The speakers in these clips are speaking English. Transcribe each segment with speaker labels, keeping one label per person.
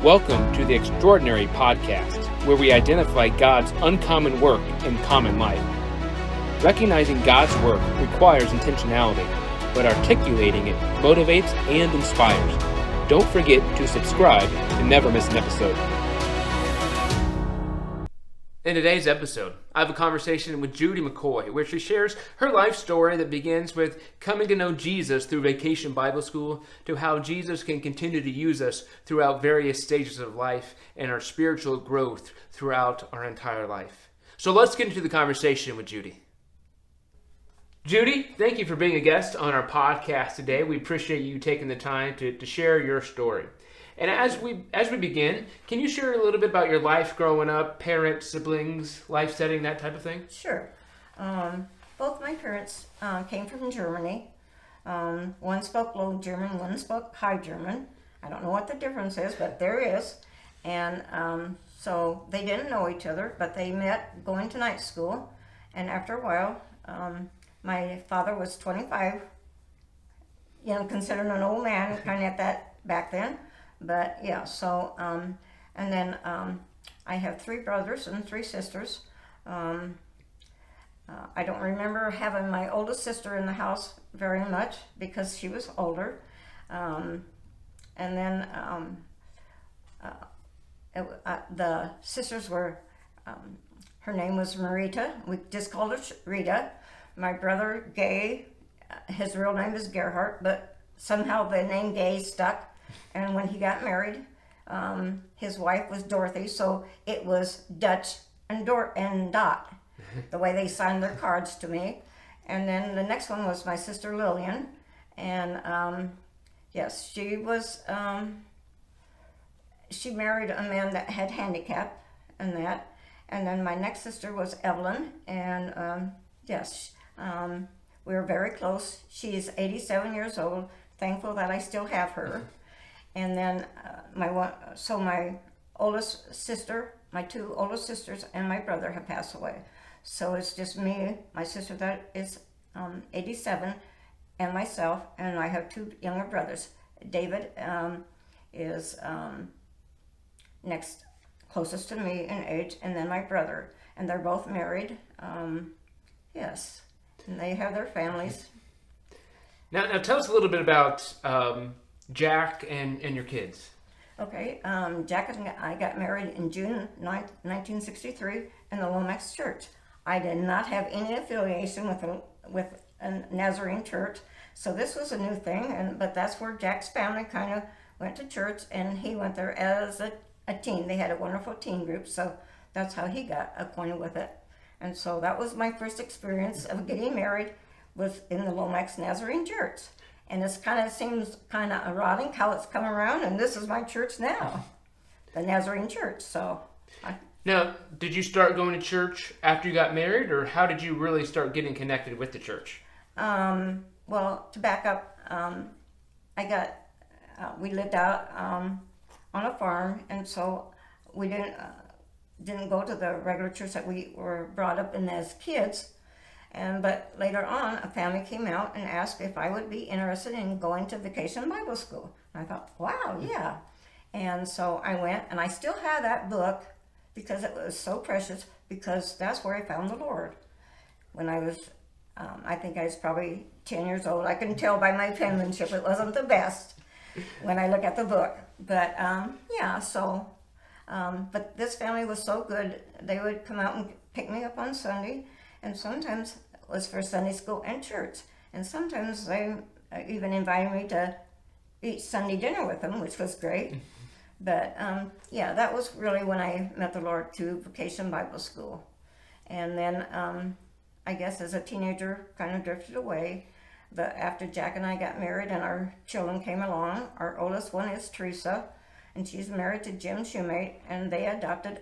Speaker 1: Welcome to the Extraordinary Podcast, where we identify God's uncommon work in common life. Recognizing God's work requires intentionality, but articulating it motivates and inspires. Don't forget to subscribe to never miss an episode. In today's episode, I have a conversation with Judy Mccoy, where she shares her life story that begins with coming to know Jesus through Vacation Bible School to how Jesus can continue to use us throughout various stages of life and our spiritual growth throughout our entire life. So let's get into the conversation with Judy. Judy, thank you for being a guest on our podcast today. We appreciate you taking the time to share your story. And as we begin, can you share a little bit about your life growing up, parents, siblings, life setting, that type of thing?
Speaker 2: Sure. Both my parents came from Germany. One spoke Low German, one spoke High German. I don't know what the difference is, but there is. And so they didn't know each other, but they met going to night school. And after a while, my father was 25, considered an old man, kind of at that back then. But yeah, so, and then I have 3 brothers and 3 sisters. I don't remember having my oldest sister in the house very much because she was older. And then the sisters were, her name was Marita. We just called her Rita. My brother, Gay, his real name is Gerhardt, but somehow the name Gay stuck. And when he got married, his wife was Dorothy, so it was Dutch and Dot, the way they signed their cards to me. And then the next one was my sister Lillian, and yes, she was, she married a man that had handicap and that. And then my next sister was Evelyn, and yes, we were very close. She's 87 years old, thankful that I still have her. And then my oldest sister, my 2 oldest sisters, and my brother have passed away. So it's just me, my sister that is 87, and myself, and I have 2 younger brothers. David is next closest to me in age, and then my brother, and they're both married. Yes, and they have their families.
Speaker 1: Now tell us a little bit about Jack and your kids.
Speaker 2: Okay, Jack and I got married in June 1963 in the Lomax Church. I did not have any affiliation with a Nazarene church, so this was a new thing. But that's where Jack's family kind of went to church, and he went there as a teen. They had a wonderful teen group, so that's how he got acquainted with it. And so that was my first experience of getting married, was in the Lomax Nazarene Church. And it seems kind of erotic how it's come around, and this is my church now, the Nazarene Church. So,
Speaker 1: Now, did you start going to church after you got married, or how did you really start getting connected with the church?
Speaker 2: Well, to back up, we lived out on a farm, and so we didn't go to the regular church that we were brought up in as kids. But later on, a family came out and asked if I would be interested in going to Vacation Bible School. And I thought, wow, yeah. And so I went, and I still have that book because it was so precious, because that's where I found the Lord. When I was, I think I was probably 10 years old. I can tell by my penmanship it wasn't the best when I look at the book. But yeah, so, but this family was so good. They would come out and pick me up on Sunday, and sometimes it was for Sunday school and church. And sometimes they even invited me to eat Sunday dinner with them, which was great. But yeah, that was really when I met the Lord through Vacation Bible School. And then I guess as a teenager, kind of drifted away. But after Jack and I got married and our children came along, our oldest one is Teresa, and she's married to Jim Shoemate, and they adopted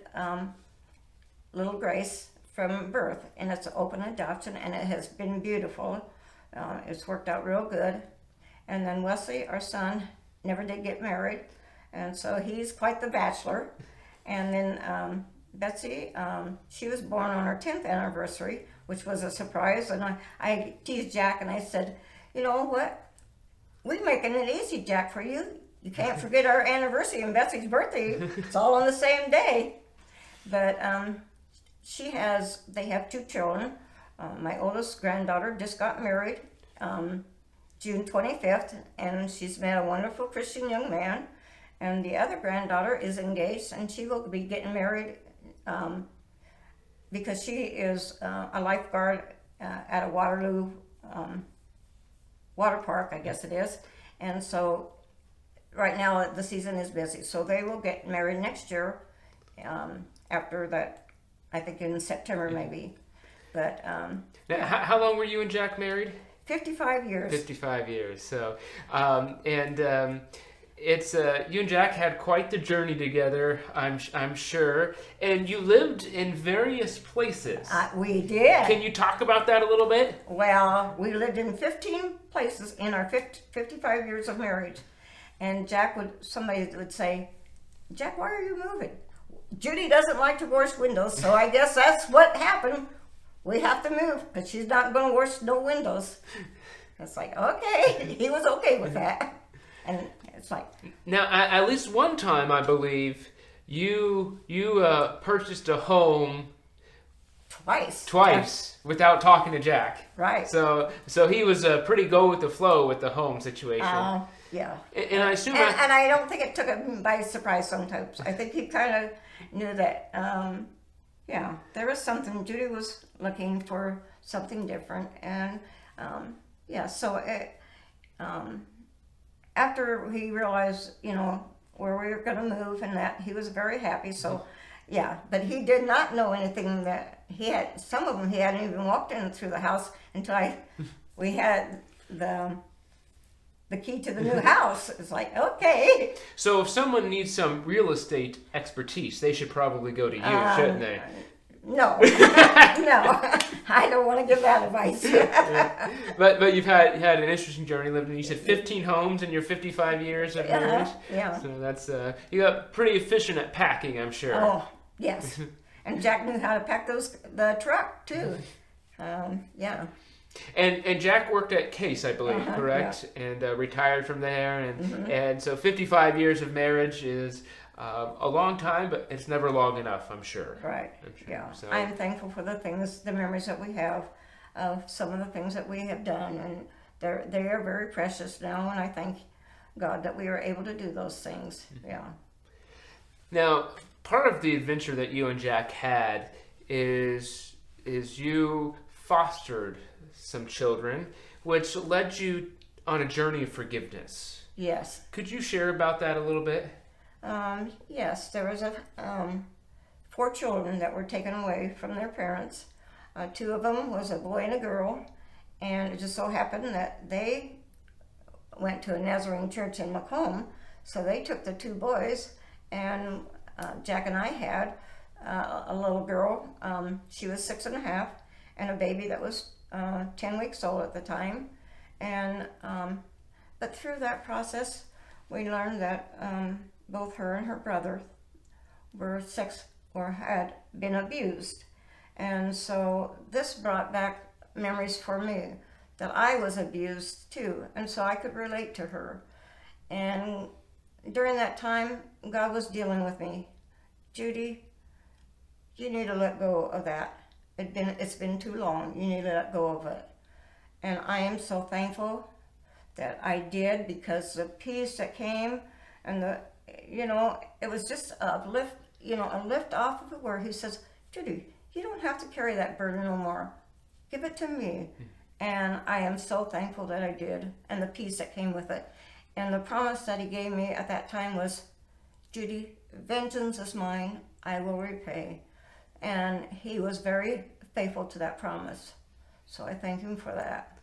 Speaker 2: little Grace from birth, and it's an open adoption, and it has been beautiful. It's worked out real good. And then Wesley, our son, never did get married, and so he's quite the bachelor. And then Betsy, she was born on her 10th anniversary, which was a surprise. And I teased Jack and I said, you know what? We're making it easy, Jack, for you. You can't forget our anniversary and Betsy's birthday. It's all on the same day. But they have 2 children. My oldest granddaughter just got married June 25th, and she's met a wonderful Christian young man. And the other granddaughter is engaged, and she will be getting married because she is a lifeguard at a Waterloo water park, I guess it is. And so right now the season is busy. So they will get married next year after that, I think in September maybe. But
Speaker 1: now, how long were you and Jack married?
Speaker 2: 55 years.
Speaker 1: 55 years. So, it's you and Jack had quite the journey together, I'm sure, and you lived in various places.
Speaker 2: We did.
Speaker 1: Can you talk about that a little bit?
Speaker 2: Well, we lived in 15 places in our 55 years of marriage, and somebody would say, "Jack, why are you moving?" Judy doesn't like to wash windows, so I guess that's what happened. We have to move because she's not going to wash no windows. It's like, okay, he was okay with that. And it's like...
Speaker 1: Now, at least one time, I believe, you purchased a home... Twice, without talking to Jack.
Speaker 2: Right.
Speaker 1: So he was pretty go with the flow with the home situation.
Speaker 2: Yeah.
Speaker 1: And I assume...
Speaker 2: And I don't think it took him by surprise sometimes. I think he kind of knew that, there was something. Judy was looking for something different. And, after he realized, where we were going to move and that, he was very happy. So, but he did not know anything that some of them he hadn't even walked in through the house until we had the key to the new house. It's like, okay.
Speaker 1: So if someone needs some real estate expertise, they should probably go to you, shouldn't they?
Speaker 2: No, I don't want to give that advice.
Speaker 1: But you've had an interesting journey. Lived in, you said 15 homes in your 55 years of marriage.
Speaker 2: Yeah.
Speaker 1: So that's you got pretty efficient at packing, I'm sure.
Speaker 2: Oh, yes. And Jack knew how to pack the truck too. Yeah.
Speaker 1: And Jack worked at Case, I believe, correct? Yeah. And retired from there, and so 55 years of marriage is. A long time, but it's never long enough, I'm sure.
Speaker 2: Right.
Speaker 1: I'm sure.
Speaker 2: Yeah.
Speaker 1: So.
Speaker 2: I'm thankful for the memories that we have of some of the things that we have done, and they are very precious now, and I thank God that we were able to do those things. Yeah.
Speaker 1: Now, part of the adventure that you and Jack had is you fostered some children, which led you on a journey of forgiveness.
Speaker 2: Yes.
Speaker 1: Could you share about that a little bit?
Speaker 2: Yes, there was 4 children that were taken away from their parents. 2 of them was a boy and a girl, and it just so happened that they went to a Nazarene church in Macomb, so they took the 2 boys, and Jack and I had a little girl. She was 6.5, and a baby that was 10 weeks old at the time. And but through that process, we learned that both her and her brother had been abused. And so this brought back memories for me that I was abused too. And so I could relate to her. And during that time, God was dealing with me. Judy, you need to let go of that. It's been too long. You need to let go of it. And I am so thankful that I did, because the peace that came and it was just a lift off of it, where he says, Judy, you don't have to carry that burden no more. Give it to me. And I am so thankful that I did, and the peace that came with it. And the promise that he gave me at that time was, Judy, vengeance is mine, I will repay. And he was very faithful to that promise. So I thank him for that.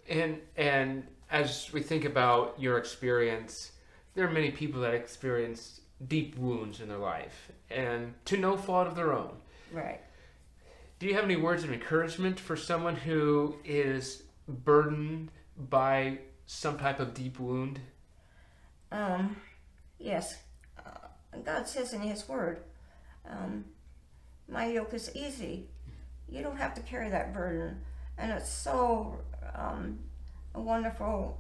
Speaker 1: And as we think about your experience, there are many people that experience deep wounds in their life, and to no fault of their own.
Speaker 2: Right.
Speaker 1: Do you have any words of encouragement for someone who is burdened by some type of deep wound?
Speaker 2: Yes. God says in his word, my yoke is easy. You don't have to carry that burden. And it's so a wonderful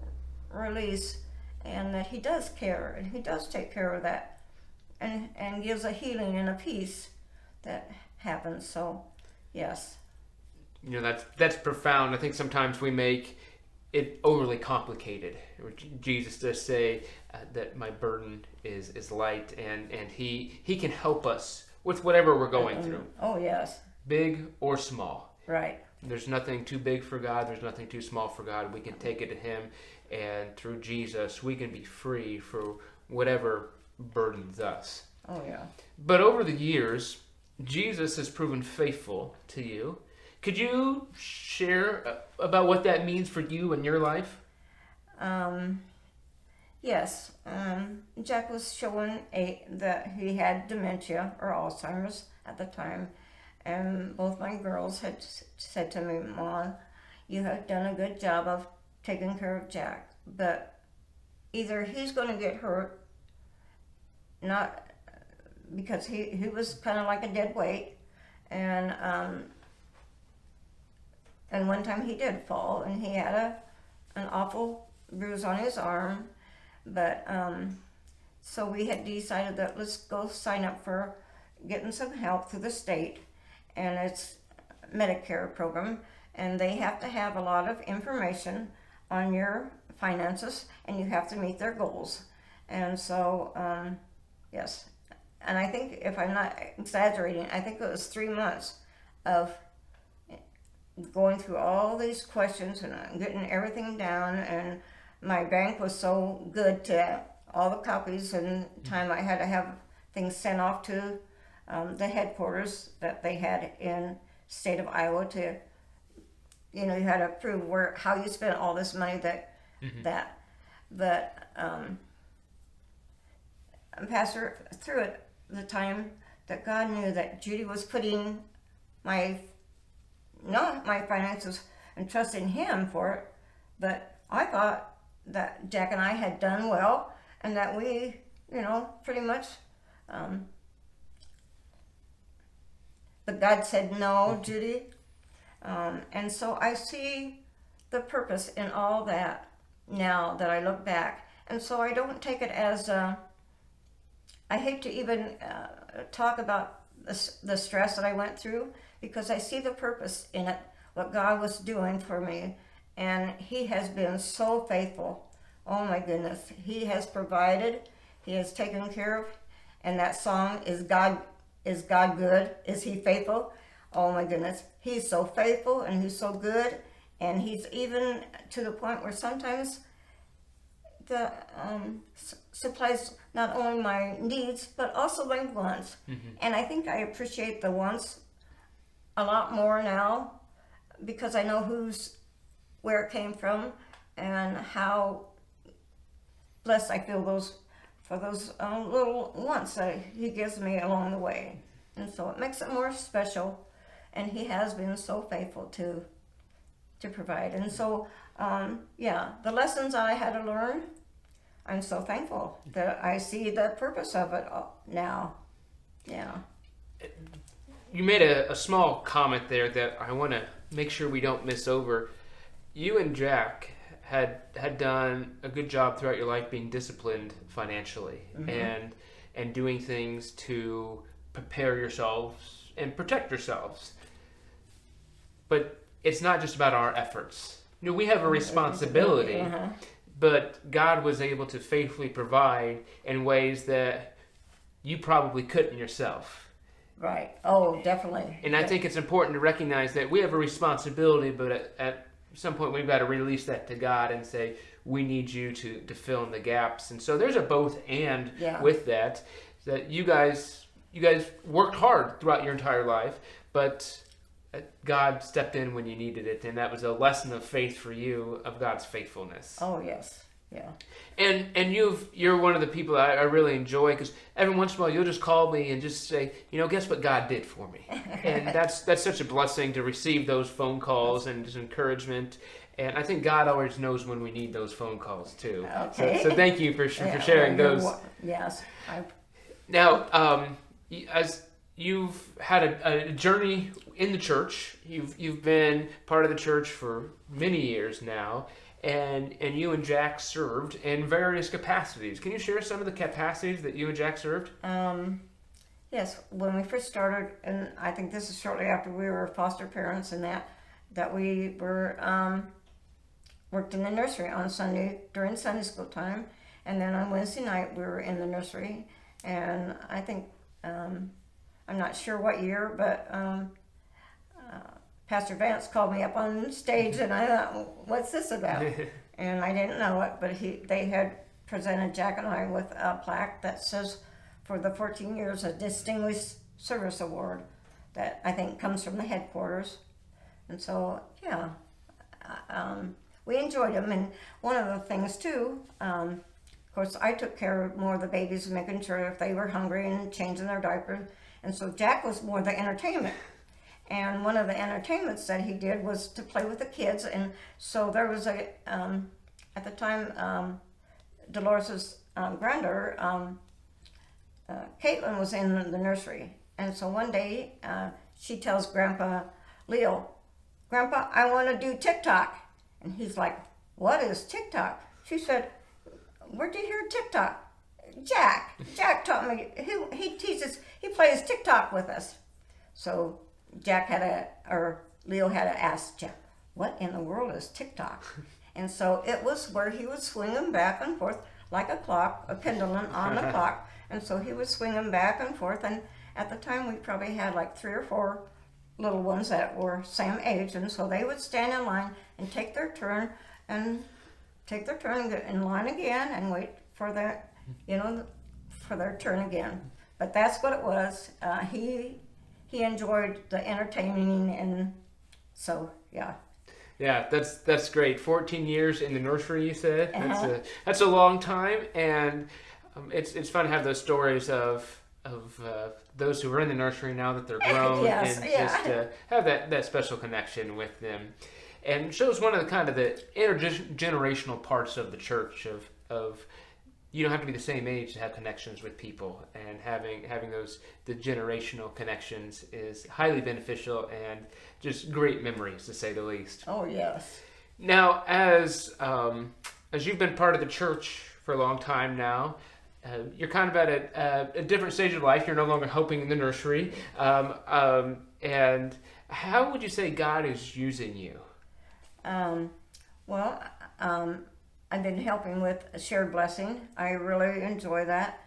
Speaker 2: release. and that he does care, and he does take care of that, and gives a healing and a peace that happens. So, yes.
Speaker 1: That's profound. I think sometimes we make it overly complicated. Jesus does say that my burden is light, and he can help us with whatever we're going through.
Speaker 2: Oh, yes.
Speaker 1: Big or small.
Speaker 2: Right.
Speaker 1: There's nothing too big for God. There's nothing too small for God. We can take it to him, and through Jesus, we can be free for whatever burdens us.
Speaker 2: Oh, yeah.
Speaker 1: But over the years, Jesus has proven faithful to you. Could you share about what that means for you in your life?
Speaker 2: Yes. Jack was showing that he had dementia or Alzheimer's at the time. And both my girls had said to me, Mom, you have done a good job of taking care of Jack. But either he's going to get hurt, not because he was kind of like a dead weight. And one time he did fall, and he had an awful bruise on his arm. But so we had decided that let's go sign up for getting some help through the state, and it's Medicare program, and they have to have a lot of information on your finances, and you have to meet their goals. And so yes, and I think, if I'm not exaggerating, I think it was 3 months of going through all these questions and getting everything down, and my bank was so good to all the copies, and time I had to have things sent off to the headquarters that they had in state of Iowa to, you had to prove how you spent all this money but Pastor, through it, the time that God knew that Judy was putting my finances and trusting him for it, but I thought that Jack and I had done well, and that we, pretty much, but God said, no, Judy. And so I see the purpose in all that now that I look back. And so I don't take it as, I hate to even talk about the stress that I went through, because I see the purpose in it, what God was doing for me. And he has been so faithful. Oh my goodness. He has provided. He has taken care of. And that song, Is God Good? Is He Faithful? Oh my goodness. He's so faithful, and he's so good. And he's even to the point where sometimes the supplies not only my needs, but also my wants. Mm-hmm. And I think I appreciate the wants a lot more now, because I know where it came from, and how blessed I feel for those little wants that he gives me along the way. And so it makes it more special, and he has been so faithful to provide. And so, the lessons I had to learn, I'm so thankful that I see the purpose of it now. Yeah.
Speaker 1: You made a small comment there that I want to make sure we don't miss over. You and Jack had done a good job throughout your life being disciplined financially, mm-hmm. and doing things to prepare yourselves and protect yourselves. But it's not just about our efforts. We have a responsibility, uh-huh. but God was able to faithfully provide in ways that you probably couldn't yourself.
Speaker 2: Right. Oh, definitely.
Speaker 1: And I think it's important to recognize that we have a responsibility, but at some point we've got to release that to God and say, we need you to fill in the gaps. And so there's a both and with that you guys worked hard throughout your entire life, but God stepped in when you needed it, and that was a lesson of faith for you, of God's faithfulness.
Speaker 2: Oh, yes. Yeah.
Speaker 1: And you're one of the people I really enjoy, because every once in a while you'll just call me and just say, guess what God did for me. And that's such a blessing to receive those phone calls and just encouragement. And I think God always knows when we need those phone calls too.
Speaker 2: Okay.
Speaker 1: So thank you for sharing those.
Speaker 2: Yes.
Speaker 1: Now, as you've had a journey in the church, you've been part of the church for many years now. and you and Jack served in various capacities. Can you share some of the capacities that you and Jack served?
Speaker 2: Yes, when we first started, and I think this is shortly after we were foster parents, and that we were worked in the nursery on Sunday during Sunday school time, and then on Wednesday night we were in the nursery. And I think I'm not sure what year, but Pastor Vance called me up on stage, and I thought, "What's this about?" And I didn't know it, but they had presented Jack and I with a plaque that says, for the 14 years, a Distinguished Service Award that I think comes from the headquarters. And so, yeah, we enjoyed them. And one of the things, too, of course, I took care of more of the babies, making sure if they were hungry and changing their diapers. And so Jack was more the entertainment. And one of the entertainments that he did was to play with the kids. And so there was at the time, Dolores' granddaughter, Caitlin, was in the nursery. And so one day she tells Grandpa Leo, "Grandpa, I want to do TikTok." And he's like, "What is TikTok?" She said, "Where'd you hear TikTok?" Jack taught me. He plays TikTok with us. So Leo had to ask Jack, "What in the world is TikTok?" And so it was where he would swing them back and forth like a clock, a pendulum on the clock. And so he would swing them back and forth. And at the time, we probably had like 3 or 4 little ones that were same age. And so they would stand in line and take their turn and get in line again and wait for their turn again. But that's what it was. He enjoyed the entertaining, and so, yeah.
Speaker 1: Yeah, that's great. 14 years in the nursery, you said.
Speaker 2: Uh-huh.
Speaker 1: That's a long time, and it's fun to have those stories of those who are in the nursery now that they're grown,
Speaker 2: Yes,
Speaker 1: and
Speaker 2: yeah.
Speaker 1: just to have that special connection with them, and shows one of the kind of the intergenerational parts of the church of you don't have to be the same age to have connections with people, and having the generational connections is highly beneficial and just great memories, to say the least.
Speaker 2: Oh, yes.
Speaker 1: Now, as you've been part of the church for a long time now, you're kind of at a different stage of life. You're no longer helping in the nursery. And how would you say God is using you?
Speaker 2: I've been helping with a Shared Blessing. I really enjoy that.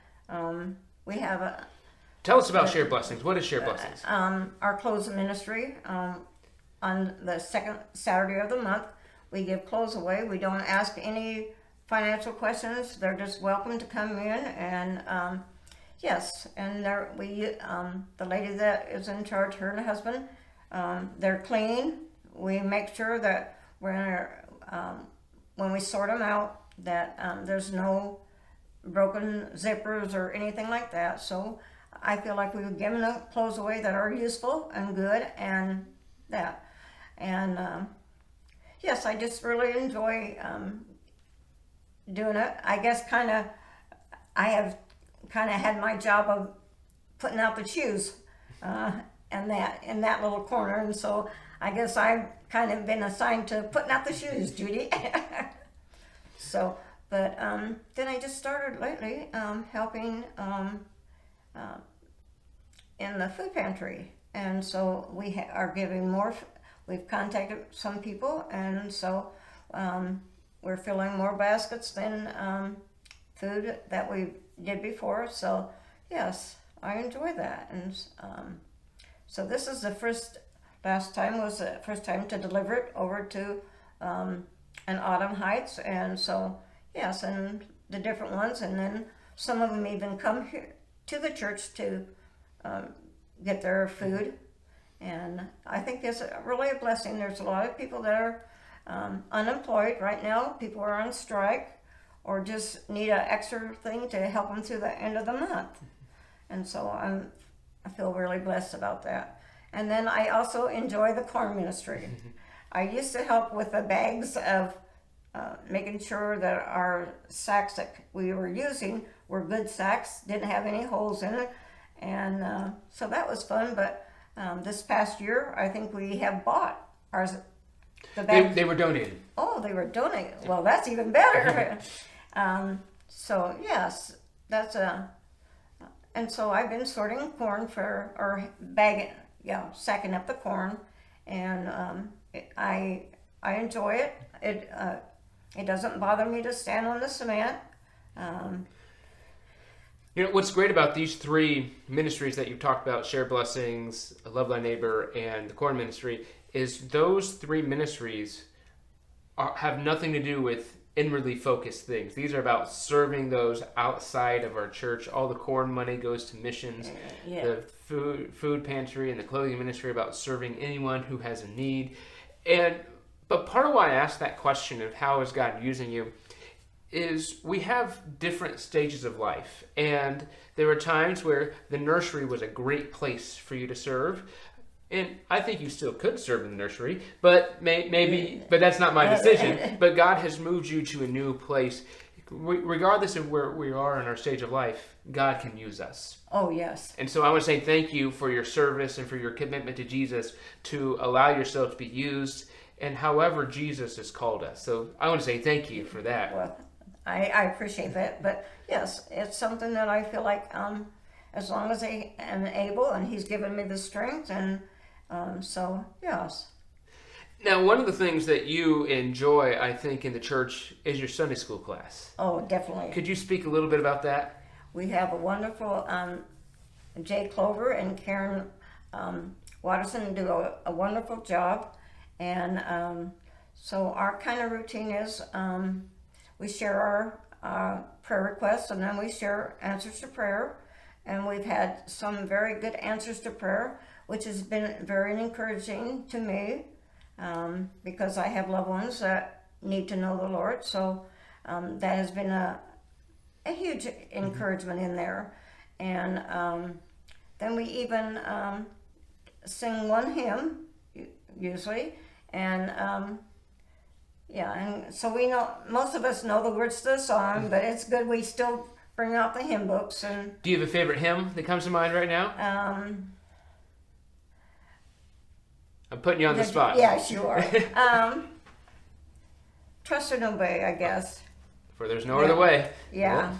Speaker 2: We have
Speaker 1: Tell us about Shared Blessings. What is Shared Blessings?
Speaker 2: our clothes ministry. On the second Saturday of the month, we give clothes away. We don't ask any financial questions. They're just welcome to come in, and yes, and the lady that is in charge, her and her husband, they're clean. We make sure that when we sort them out, that there's no broken zippers or anything like that. So I feel like we've given the clothes away that are useful and good, and that. And yes, I just really enjoy doing it. I guess I have had my job of putting out the shoes and that in that little corner, and so I guess I've kind of been assigned to putting out the shoes, Judy. So, but then I just started lately helping in the food pantry, and so we are giving more. We've contacted some people, and so we're filling more baskets than food that we did before. So yes, I enjoy that, and so this is last time was the first time to deliver it over to an Autumn Heights, and so yes, and the different ones, and then some of them even come here to the church to get their food. And I think it's really a blessing. There's a lot of people that are unemployed right now. People are on strike or just need an extra thing to help them through the end of the month. And so I feel really blessed about that. And then I also enjoy the corn ministry. I used to help with the bags of making sure that our sacks that we were using were good sacks, didn't have any holes in it. And so that was fun, but this past year, I think we have bought our The bag.
Speaker 1: They were donated.
Speaker 2: Oh, they were donating. Well, that's even better. So yes, that's a. And so I've been sorting corn or bagging, sacking up the corn, and I enjoy it. It doesn't bother me to stand on the cement.
Speaker 1: What's great about these three ministries that you've talked about, Share Blessings, Love Thy Neighbor, and the Corn Ministry, is those three ministries have nothing to do with inwardly focused things. These are about serving those outside of our church. All the corn money goes to missions. The food pantry and the clothing ministry about serving anyone who has a need. But part of why I asked that question of how is God using you is we have different stages of life, and there were times where the nursery was a great place for you to serve, and I think you still could serve in the nursery, but maybe that's not my decision. But God has moved you to a new place. Regardless of where we are in our stage of life, God can use us.
Speaker 2: Oh, yes.
Speaker 1: And so I want to say thank you for your service and for your commitment to Jesus to allow yourself to be used and however Jesus has called us. So I want to say thank you for that.
Speaker 2: Well, I appreciate that, but yes, it's something that I feel like as long as I am able, and He's given me the strength, and so yes.
Speaker 1: Now, one of the things that you enjoy, I think, in the church is your Sunday school class.
Speaker 2: Oh, definitely.
Speaker 1: Could you speak a little bit about that?
Speaker 2: We have a wonderful Jay Clover and Karen Watterson do a wonderful job, and so our kind of routine is. We share our prayer requests, and then we share answers to prayer. And we've had some very good answers to prayer, which has been very encouraging to me because I have loved ones that need to know the Lord. So that has been a huge encouragement in there. And then we even sing one hymn, usually, and and so we know, most of us know the words to the song, but it's good we still bring out the hymn books. And
Speaker 1: do you have a favorite hymn that comes to mind right now? I'm putting you on the spot.
Speaker 2: Yeah, sure. Trust and Obey, I guess.
Speaker 1: For there's no other way.
Speaker 2: Yeah.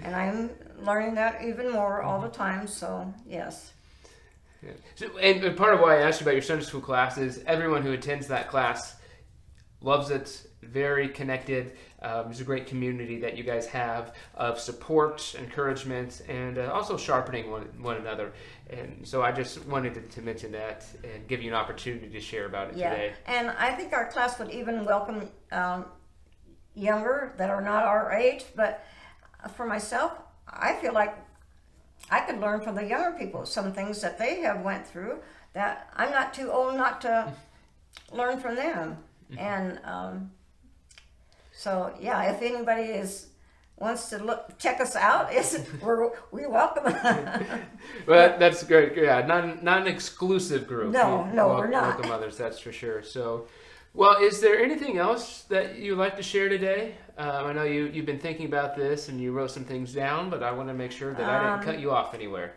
Speaker 2: And I'm learning that even more all the time, so yes.
Speaker 1: Yeah. So, and part of why I asked you about your Sunday school class is everyone who attends that class loves it, very connected. There's a great community that you guys have of support, encouragement, and also sharpening one another. And so I just wanted to mention that and give you an opportunity to share about it today.
Speaker 2: And I think our class would even welcome younger that are not our age. But for myself, I feel like I could learn from the younger people some things that they have went through that I'm not too old not to learn from them. And so if anybody wants to check us out, we welcome them.
Speaker 1: Well, that's great. Yeah, not an exclusive group.
Speaker 2: No, we're not.
Speaker 1: Welcome others, that's for sure. So, well, is there anything else that you'd like to share today? I know you've been thinking about this and you wrote some things down, but I want to make sure that I didn't cut you off anywhere.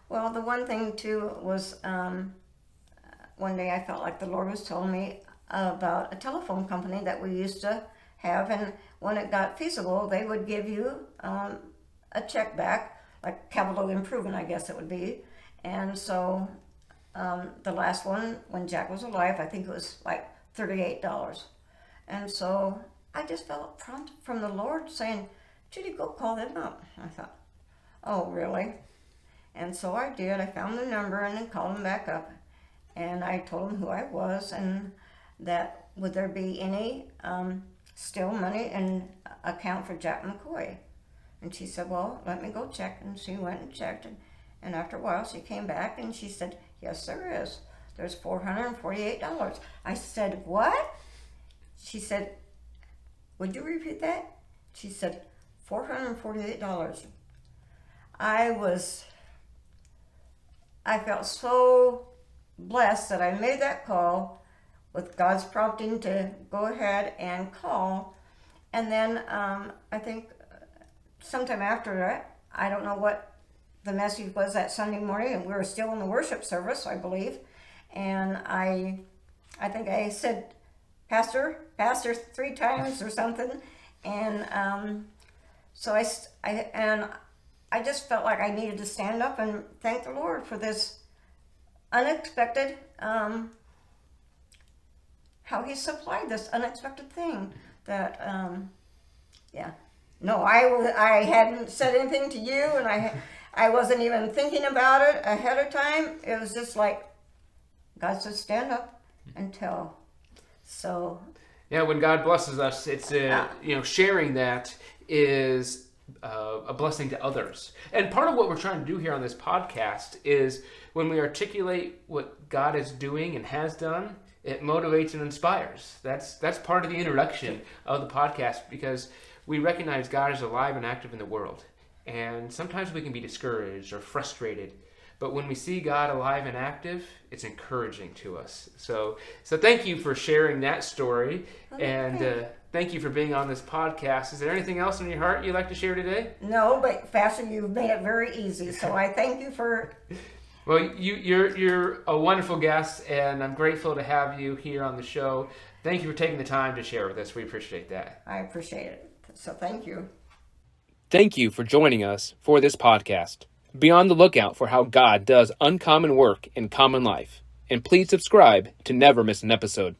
Speaker 1: Well,
Speaker 2: the one thing too was one day I felt like the Lord was telling me about a telephone company that we used to have, and when it got feasible, they would give you a check back, like capital improvement, I guess it would be. And so the last one, when Jack was alive, I think it was like $38. And so I just felt a prompt from the Lord saying, Judy, go call them up. I thought, oh, really? And so I did. I found the number and then called them back up. And I told them who I was and that would there be any still money in account for Jack McCoy. And she said, well, let me go check. And she went and checked. And after a while, she came back and she said, yes, there is. There's $448. I said, what? She said, would you repeat that? She said, $448. I felt so blessed that I made that call with God's prompting to go ahead and call. And then I think sometime after that, I don't know what the message was that Sunday morning, and we were still in the worship service, I believe. And I I think I said pastor 3 times or something. And so I just felt like I needed to stand up and thank the Lord for this unexpected, how he supplied this unexpected thing that, yeah. No, I hadn't said anything to you, and I wasn't even thinking about it ahead of time. It was just like, God said, stand up and tell. So.
Speaker 1: Yeah, when God blesses us, it's sharing that is a blessing to others. And part of what we're trying to do here on this podcast is when we articulate what God is doing and has done, it motivates and inspires. That's part of the introduction of the podcast, because we recognize God is alive and active in the world. And sometimes we can be discouraged or frustrated. But when we see God alive and active, it's encouraging to us. So thank you for sharing that story. Okay. And thank you for being on this podcast. Is there anything else in your heart you'd like to share today?
Speaker 2: No, but Pastor, you've made it very easy. So I thank you for...
Speaker 1: Well, you're a wonderful guest, and I'm grateful to have you here on the show. Thank you for taking the time to share with us. We appreciate that.
Speaker 2: I appreciate it. So thank you.
Speaker 1: Thank you for joining us for this podcast. Be on the lookout for how God does uncommon work in common life. And please subscribe to never miss an episode.